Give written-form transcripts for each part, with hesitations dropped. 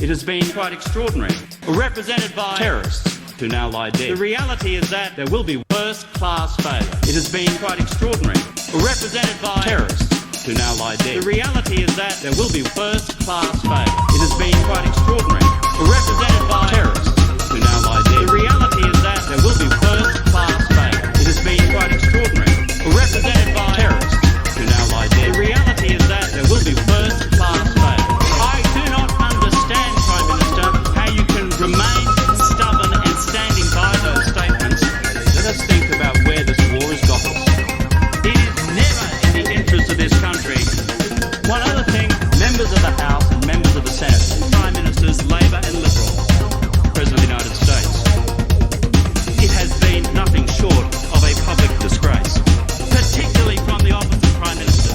It has been quite extraordinary. Represented by terrorists who now lie dead. The reality is that there will be first-class failure. It has been quite extraordinary. Represented by terrorists who now lie dead. The reality is that there will be first-class failure. It has been quite extraordinary. Represented by terrorists who now lie dead. The reality is that there will be first-class failure. It has been quite extraordinary. Represented by terrorists who now lie dead. The reality is that there will be first-class failure. I do not understand, Prime Minister, how you can remain stubborn and standing by those statements. Let us think about where this war has got us. It is never in the interest of this country. One other thing, members of the House and members of the Senate, Prime Ministers, Labour and Liberal, President of the United States. It has been nothing short of a public disgrace, particularly from the office of Prime Minister.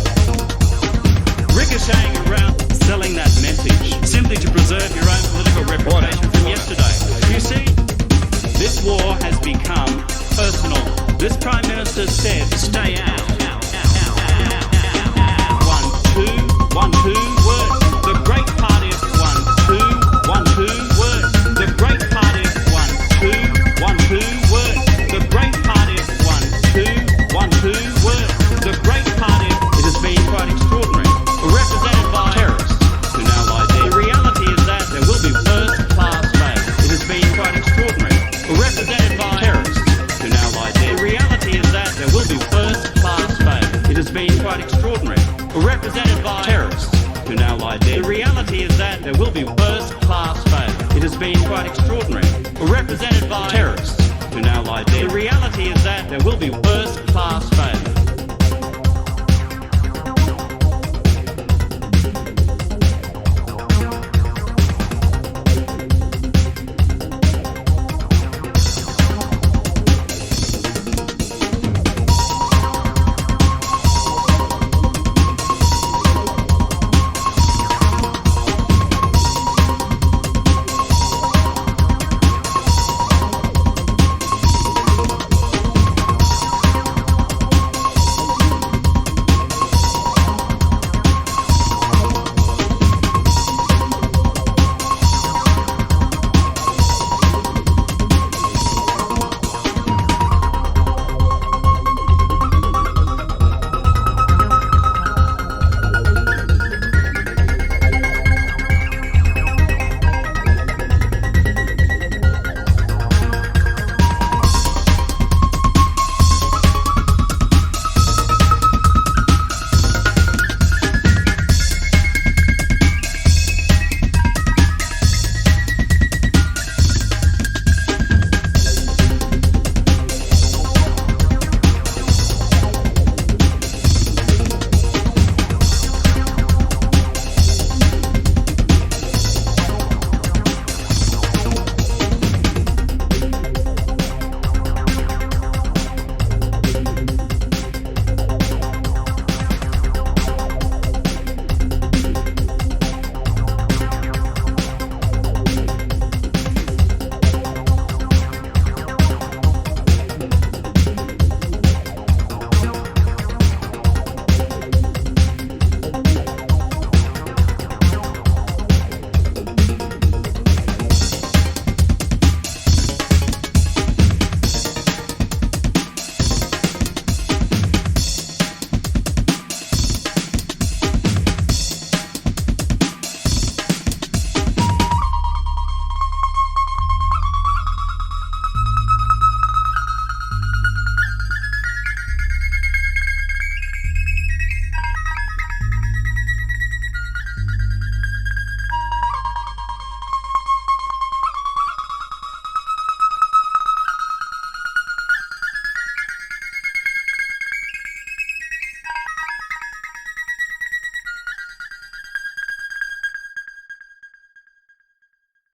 Ricocheting around, selling that message, simply to preserve your own political reputation from yesterday. You see, this war has become personal. This Prime Minister said, stay out. 1, 2, word. The great party of 1, 2, word. The great party of 1, 2, word. The great party of 1, 2, word. The great party. It has been quite extraordinary. Represented by terrorists who now lie dead. The reality is that there will be first-class failure. It has been quite extraordinary. Represented by terrorists who now lie dead. The reality is that there will be first-class failure. It has been quite extraordinary. Represented by terrorists who now lie dead. The reality is that there will be first-class failure. It has been quite extraordinary. Represented by terrorists who now lie dead. The reality is that there will be first-class failure.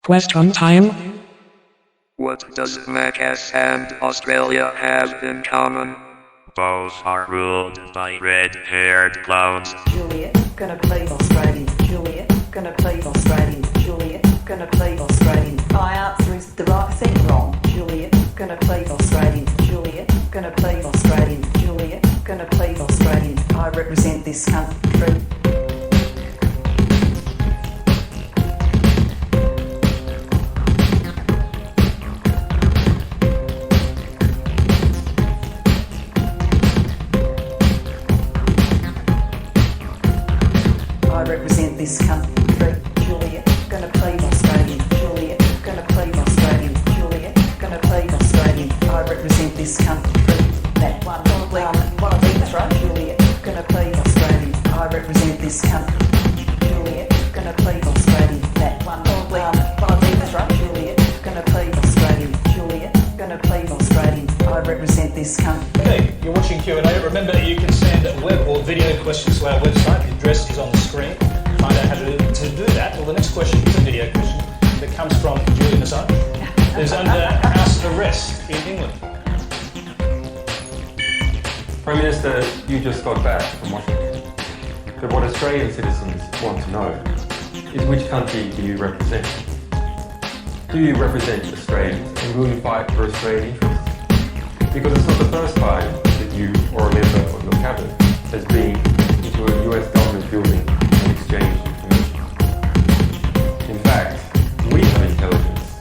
Question time. What does Macas and Australia have in common? Both are ruled by red-haired clowns. Juliet, gonna play Australian. Juliet, gonna play Australian. Juliet, gonna play Australian. My answer is the right thing wrong. Juliet, gonna play Australian. Juliet, gonna play Australian. Juliet, gonna play Australian. I represent this country. this country. Okay, you're watching Q&A. Remember, you can send web or video questions to our website. The address is on the screen. Find out how to do that. Well, the next question is a video question that comes from Julian Assange, who's under house arrest in England. Prime Minister, you just got back from Washington. But what Australian citizens want to know is which country do you represent? Do you represent Australians and will you fight for Australian interests? Because it's not the first time that you or a member of your cabinet has been into a US government building and exchanged information. In fact, we have intelligence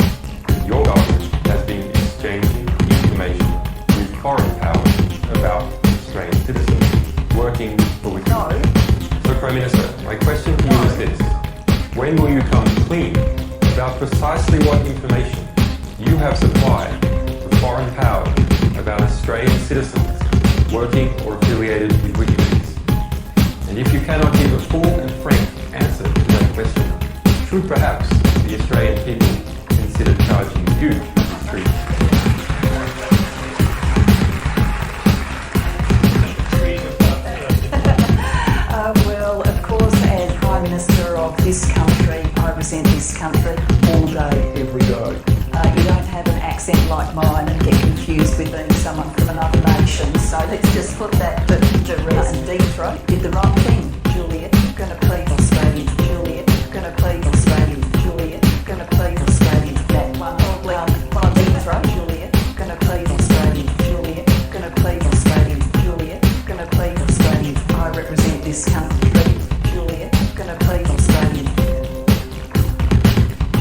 that your government has been exchanging information with foreign powers about Australian citizens working for which. No. So, Prime Minister, my question to you is this. When will you come clean about precisely what information you have supplied to foreign powers about Australian citizens working or affiliated with WikiLeaks? And if you cannot give a full and frank answer to that question, should perhaps the Australian people consider charging you with treason? Well, of course, as Prime Minister of this country, I represent this country all day, every day. You don't have an accent like mine and get confused with being someone from another nation. So let's just put that to rest. And Detroit did the right thing. Juliet, gonna plead Australian. Juliet, gonna plead Australian. Juliet, gonna plead Australian. That one, well, Detroit. Juliet, gonna plead Australian. Juliet, gonna plead Australian. Juliet, gonna plead Australian. I represent this country. Juliet, gonna plead Australian.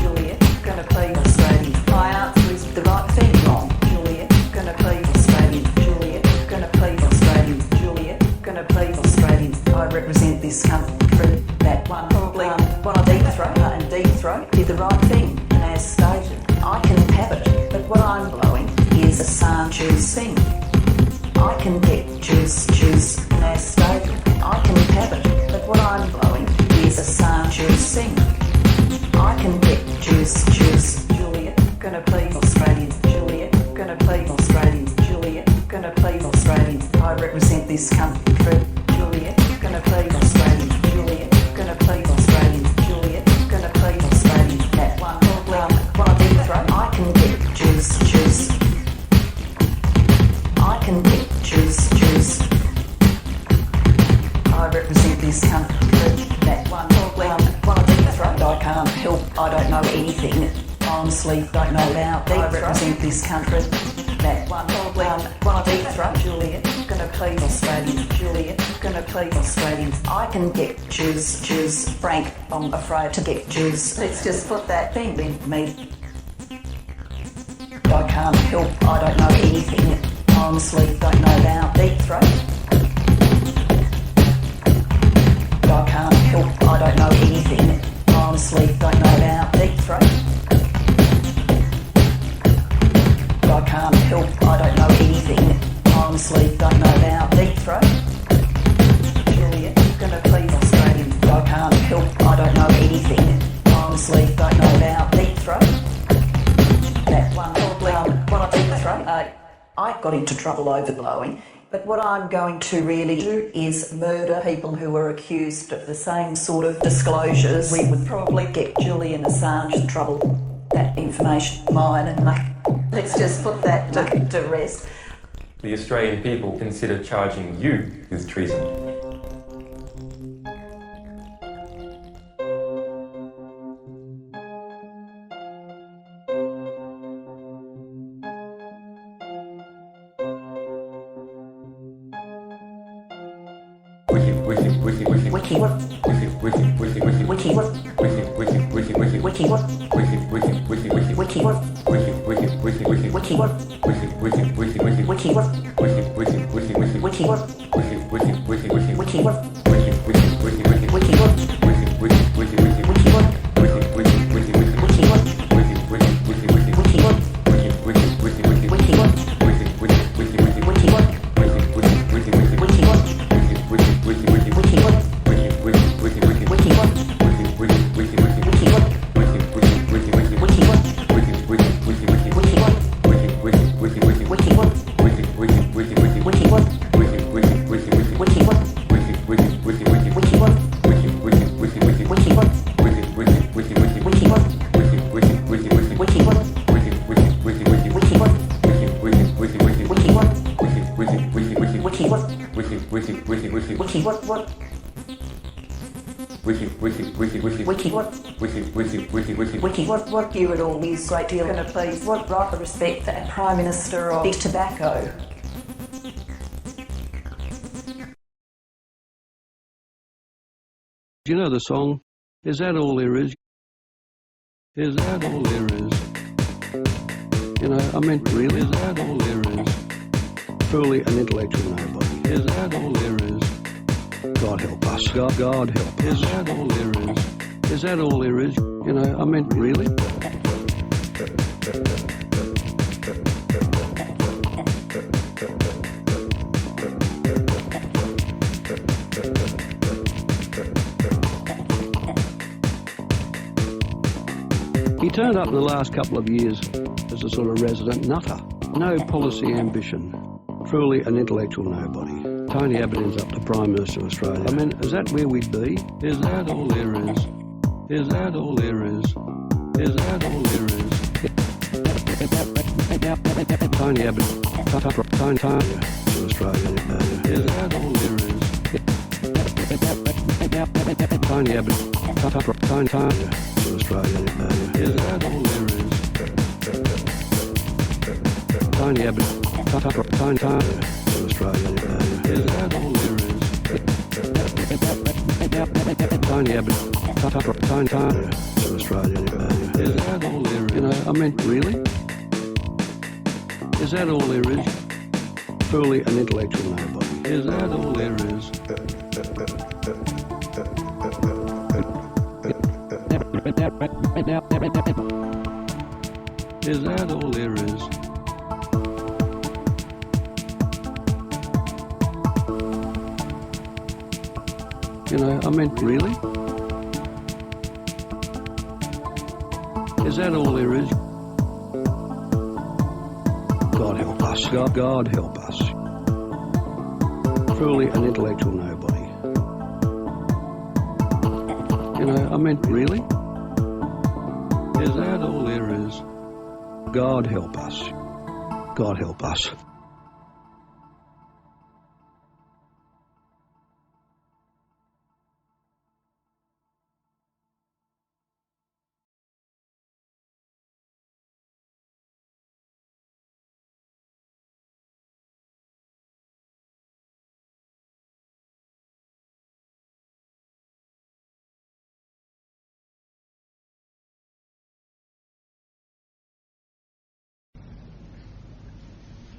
Juliet, gonna plead Australian. My answer is the right thing. Wrong. Juliet, gonna plead Australian. Juliet, gonna plead Australian. Juliet, gonna plead Australian. I represent this country. That one, probably what I Detroit did the right thing. And as stated, I can have it, but what I'm blowing is Assange's thing. I can get juice, and as stated, I can have it, but what I'm blowing is Assange's thing. I can get juice. Juliet, gonna plead Australian. Juliet, gonna plead Australian. Juliet, gonna plead Australian. I represent this country. Juliet, gonna plead Australian. Juliet, gonna plead Australian. Juliet, gonna plead Australian. That one, well, what I Detroit, I can get juice. I can get juice. I represent this country. That one, well, what I Detroit, I can't help. I don't know anything. Honestly, don't know about. I represent this country. That one, well, what I Detroit. Juliet, gonna plead Australian. Juliet, gonna plead Australian. I can get juice. Frank, I'm afraid to get juice. Let's just put that thing in me. I can't help. I don't know anything. Honestly, don't know about Detroit. I can't help. I don't know anything. Honestly, don't know about Detroit. I can't help. I don't know anything. Honestly, don't know about Detroit. Juliet, gonna plead Australian. I can't help. I don't know anything. Honestly, don't know about Detroit. That one, well, what I Detroit. I got into trouble over blowing, but what I'm going to really do is murder people who are accused of the same sort of disclosures. We would probably get Julian Assange in trouble. That information mine, and let's just put that to rest. The Australian people consider charging you with treason. What? Wiki. Wiki. What? Wiki. What you would all use great deal gonna please what right the respect that Prime Minister of Big Tobacco. Do you know the song? Is that all there is? Is that all there is? You know, I meant really, is that all there is? Truly an intellectual nobody. Is that all there is? God help us. God help us. Is that all there is? Is that all there is? You know, I meant really? He turned up in the last couple of years as a sort of resident nutter. No policy ambition. Truly an intellectual nobody. Tony Abbott ends up the Prime Minister of Australia. I mean, is that where we'd be? Is that all there is? Is that all there is? Is that all there is? Tony Abbott, Tony to Australia. Is that all there is? Tony Abbott, Tony to Australia. Is that all there is? Tony Abbott, Tony to Australia. Is that all there is? Tony Abbott, Tony to Australia. Is that all there is? You know, I meant really? Is that all there is? Truly an intellectual nobody. Is that all there is? Is that all there is? You know, I meant really? Is that all there is? God help us. God help us. Truly an intellectual nobody. You know, I meant really? Is that all there is? God help us. God help us.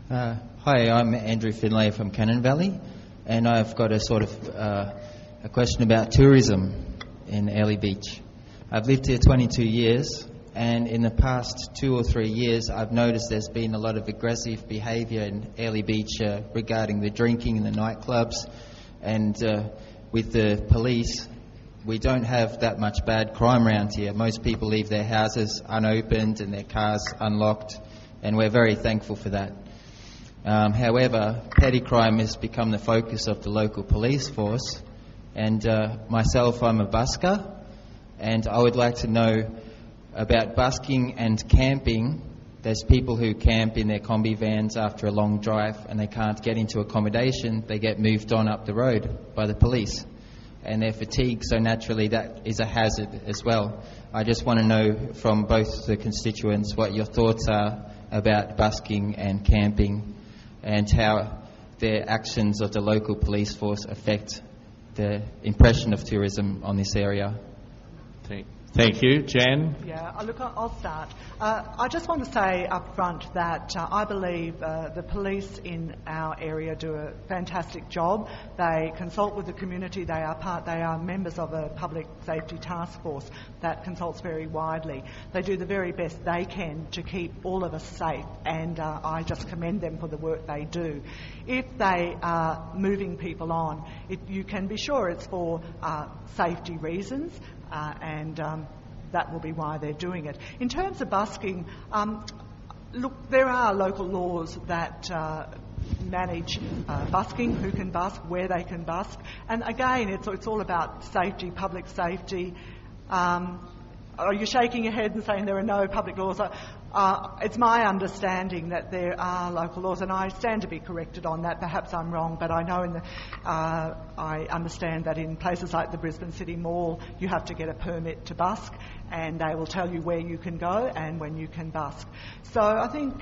Hi, I'm Andrew Finlay from Cannon Valley, and I've got a sort of a question about tourism in Airlie Beach. I've lived here 22 years, and in the past 2 or 3 years I've noticed there's been a lot of aggressive behaviour in Airlie Beach regarding the drinking in the nightclubs, and with the police we don't have that much bad crime around here. Most people leave their houses unopened and their cars unlocked, and we're very thankful for that. However, petty crime has become the focus of the local police force, and myself, I'm a busker, and I would like to know about busking and camping. There's people who camp in their combi vans after a long drive and they can't get into accommodation. They get moved on up the road by the police, and they're fatigued, so naturally that is a hazard as well. I just want to know from both the constituents what your thoughts are about busking and camping, and how the actions of the local police force affect the impression of tourism on this area. Thank you. Jan? Yeah, look, I'll start. I just want to say up front that I believe the police in our area do a fantastic job. They consult with the community. They are members of a public safety task force that consults very widely. They do the very best they can to keep all of us safe, and I just commend them for the work they do. If they are moving people on, you can be sure it's for safety reasons, and that will be why they're doing it. In terms of busking, look, there are local laws that manage busking, who can busk, where they can busk, and again, it's all about safety, public safety. Are you shaking your head and saying there are no public laws? It's my understanding that there are local laws, and I stand to be corrected on that. Perhaps I'm wrong, but I know I understand that in places like the Brisbane City Mall, you have to get a permit to busk, and they will tell you where you can go and when you can busk. So I think,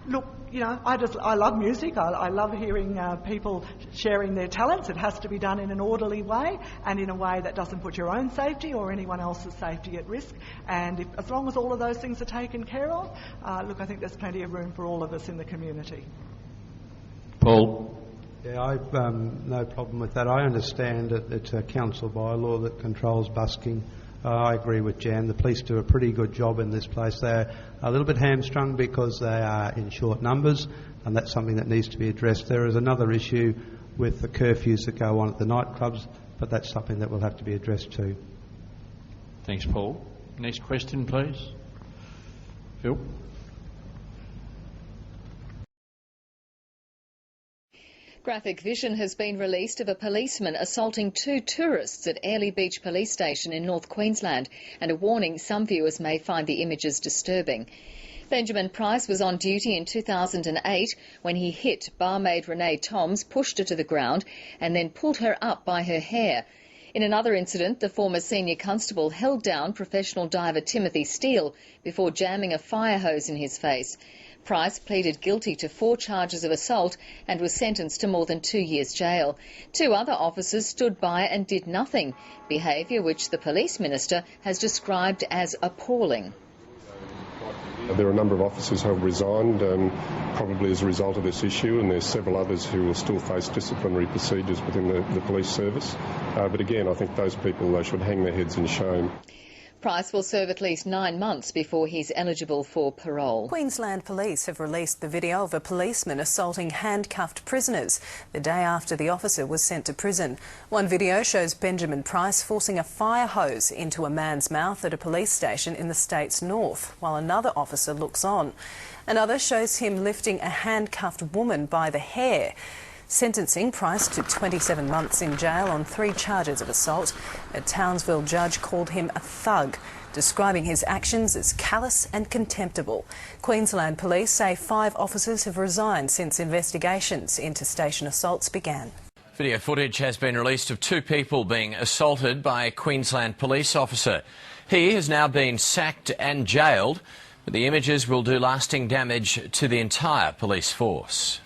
look, you know, I love music. I love hearing people sharing their talents. It has to be done in an orderly way and in a way that doesn't put your own safety or anyone else's safety at risk. And as long as all of those things are taken care of, look, I think there's plenty of room for all of us in the community. Paul? Yeah, I've no problem with that. I understand that it's a council bylaw that controls busking. I agree with Jan. The police do a pretty good job in this place. They're a little bit hamstrung because they are in short numbers, and that's something that needs to be addressed. There is another issue with the curfews that go on at the nightclubs, but that's something that will have to be addressed too. Thanks, Paul. Next question, please. Phil? Graphic vision has been released of a policeman assaulting 2 tourists at Airlie Beach Police Station in North Queensland, and a warning some viewers may find the images disturbing. Benjamin Price was on duty in 2008 when he hit barmaid Renee Toms, pushed her to the ground and then pulled her up by her hair. In another incident, the former senior constable held down professional diver Timothy Steele before jamming a fire hose in his face. Price pleaded guilty to 4 charges of assault and was sentenced to more than 2 years jail. 2 other officers stood by and did nothing, behaviour which the police minister has described as appalling. There are a number of officers who have resigned, probably as a result of this issue, and there's several others who will still face disciplinary procedures within the police service. But again, I think those people should hang their heads in shame. Price will serve at least 9 months before he's eligible for parole. Queensland Police have released the video of a policeman assaulting handcuffed prisoners the day after the officer was sent to prison. One video shows Benjamin Price forcing a fire hose into a man's mouth at a police station in the state's north, while another officer looks on. Another shows him lifting a handcuffed woman by the hair. Sentencing Price to 27 months in jail on 3 charges of assault. A Townsville judge called him a thug, describing his actions as callous and contemptible. Queensland Police say 5 officers have resigned since investigations into station assaults began. Video footage has been released of 2 people being assaulted by a Queensland police officer. He has now been sacked and jailed, but the images will do lasting damage to the entire police force.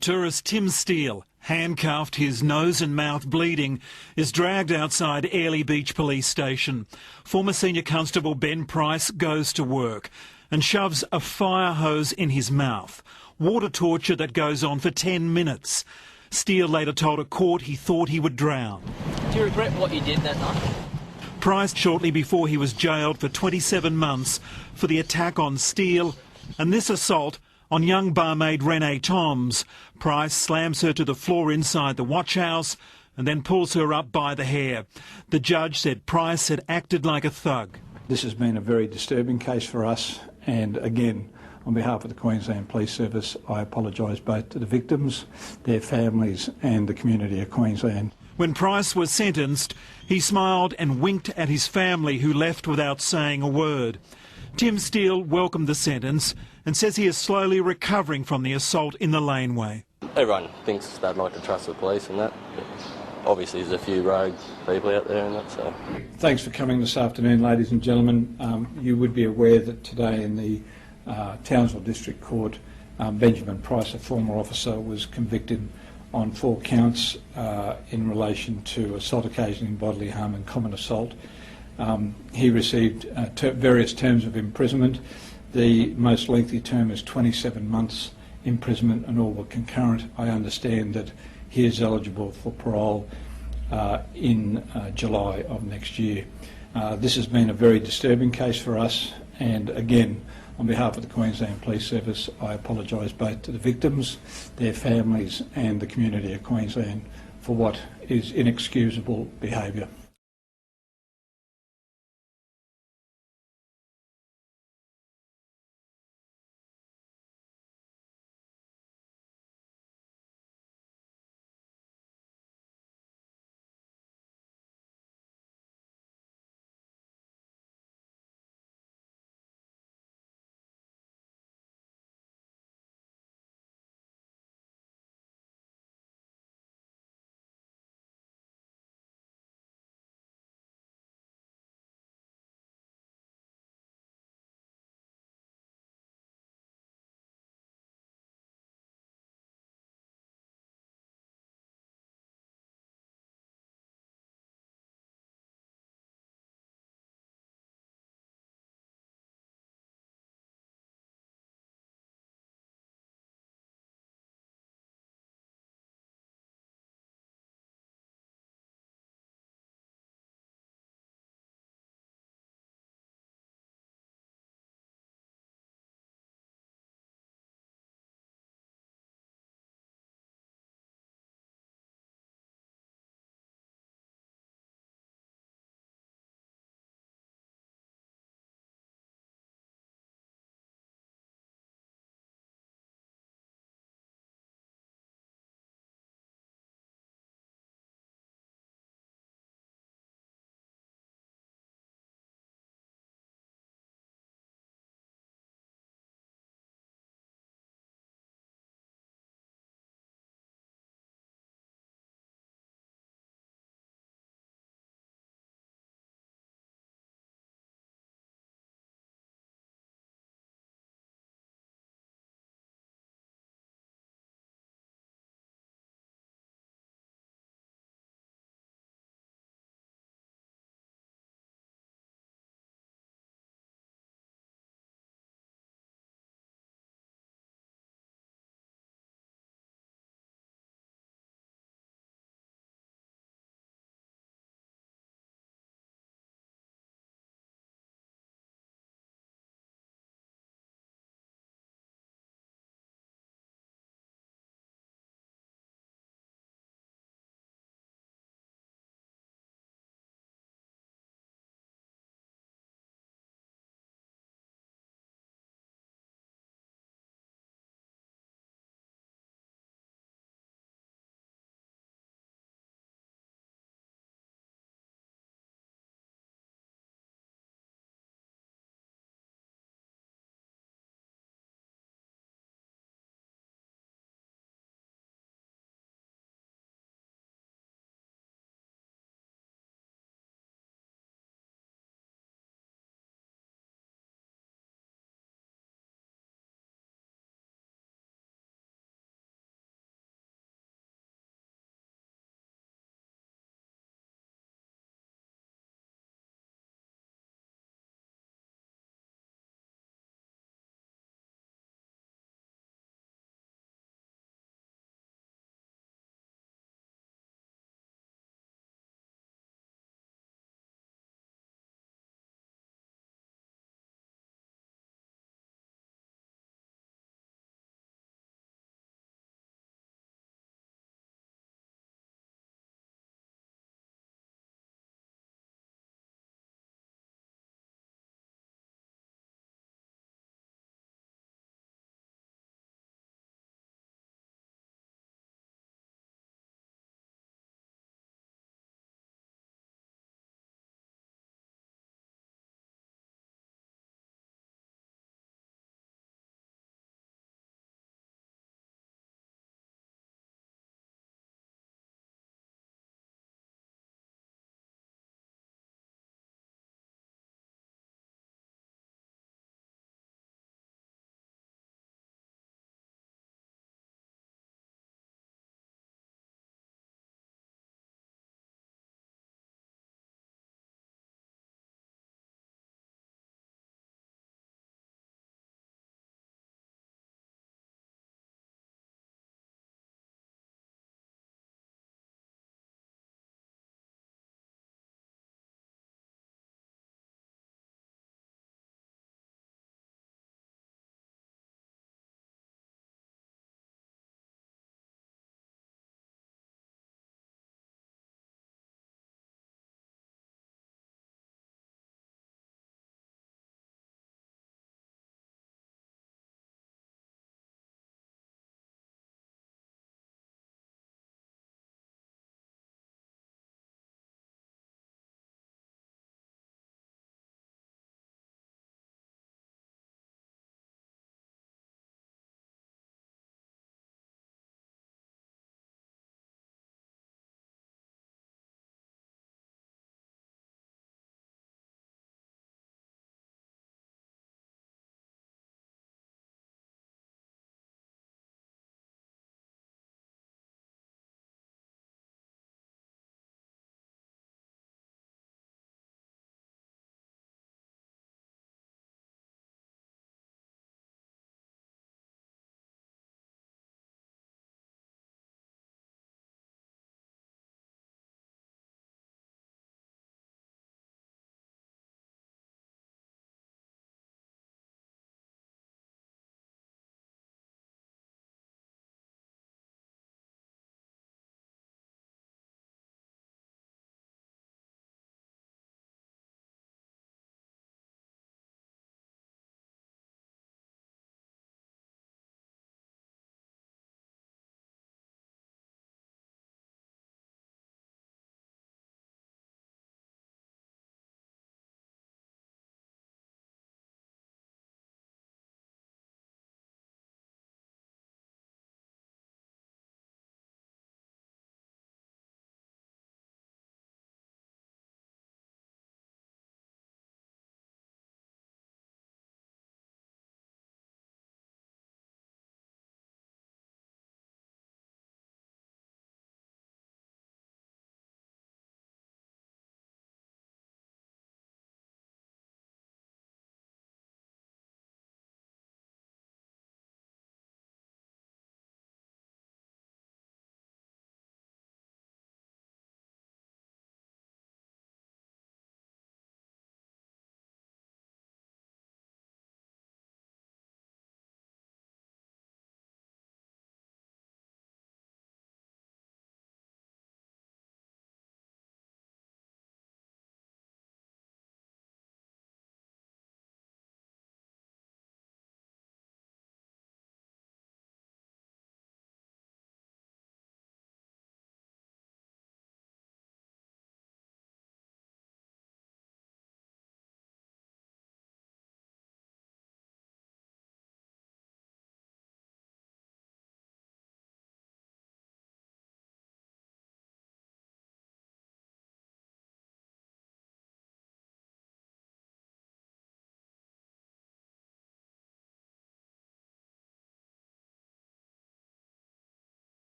Tourist Tim Steele, handcuffed, his nose and mouth bleeding, is dragged outside Airlie Beach Police Station. Former Senior Constable Ben Price goes to work and shoves a fire hose in his mouth. Water torture that goes on for 10 minutes. Steele later told a court he thought he would drown. Do you regret what you did that night? Price shortly before he was jailed for 27 months for the attack on Steele and this assault on young barmaid Renee Toms. Price slams her to the floor inside the watch house and then pulls her up by the hair. The judge said Price had acted like a thug. This has been a very disturbing case for us, and again, on behalf of the Queensland Police Service, I apologise both to the victims, their families and the community of Queensland. When Price was sentenced, he smiled and winked at his family, who left without saying a word. Tim Steele welcomed the sentence and says he is slowly recovering from the assault in the laneway. Everyone thinks they'd like to trust the police and that, but obviously there's a few rogue people out there and that, so. Thanks for coming this afternoon, ladies and gentlemen. You would be aware that today in the Townsville District Court, Benjamin Price, a former officer, was convicted on 4 counts in relation to assault occasioning bodily harm and common assault. He received various terms of imprisonment. The most lengthy term is 27 months imprisonment and all were concurrent. I understand that he is eligible for parole in July of next year. This has been a very disturbing case for us, and again, on behalf of the Queensland Police Service, I apologise both to the victims, their families and the community of Queensland for what is inexcusable behaviour.